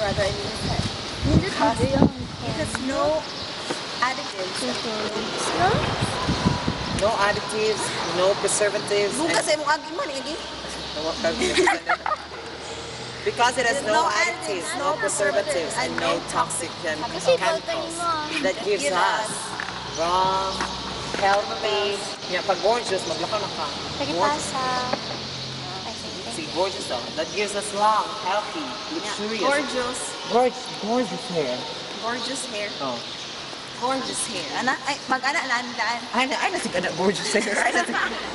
brother in his head. Because no additives. No additives, no preservatives. Bukas ay mong agi man, igi. Because it has no additives, no preservatives, and no toxic chemicals that gives us wrong, healthy. Yeah, pag gorgeous, maglakaw na ka. See, gorgeous though. That gives us long, healthy, luxurious. Gorgeous hair. Gorgeous hair. Oh. Gorgeous hair. Ana, ay, mag-ana na andaan. Ay na si kana gorgeous hair.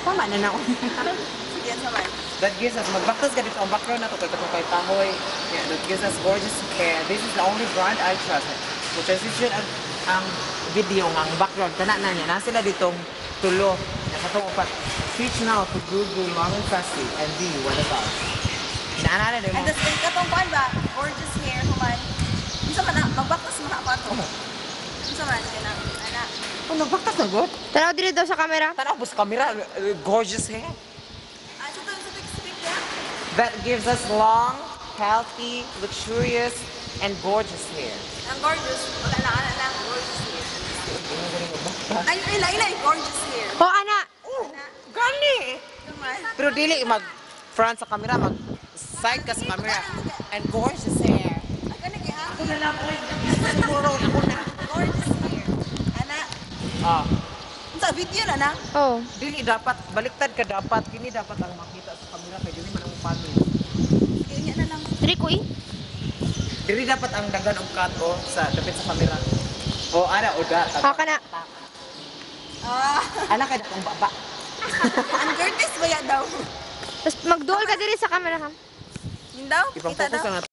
Tama na na. Sige, saman. That gives us, magbaktas ka dito, ang background na to, kay Pahoy. Yeah, that gives us gorgeous hair. This is the only brand I trust. Kung transition ang video ng background, kana na niya. Nasila ditong tulo. Nakatong upat. Switch now to Google Marlon Fassi and be one of us. Naanala din mo. And tas katong kuan ba? Gorgeous hair human. Unsa man na magbaktas man ako ato. Unsa man kana ana. Oh, nagbaktas na god? Tanaw diri daw sa camera. Tanaw bus camera, gorgeous hair. Sa to speak ya. That gives us long, healthy, luxurious, and gorgeous hair. Ang gorgeous, wala lang gorgeous hair. Ay, gorgeous hair. Oh, ana. Gani! Pero dili mag-front sa camera, mag-side ka sa camera. And gorgeous hair. Ang gani kaya Ako na lang, oy. Siguro, ako na. gorgeous hair. Ana, Ah, sa video na na. Oh. dili dapat, baliktad ka dapat. Kini dapat ang makita sa camera, kaya dili man ang pangit. Kaya na lang. Diri ko Dili dapat ang dagan og cut o sa dapit sa camera. O ana o da. Kana. Ana kay dakong baba. Ang gorgeous ba yan daw? Tapos magduol ka diri sa camera ha. Yun daw? Kita Ipang-focus daw? lang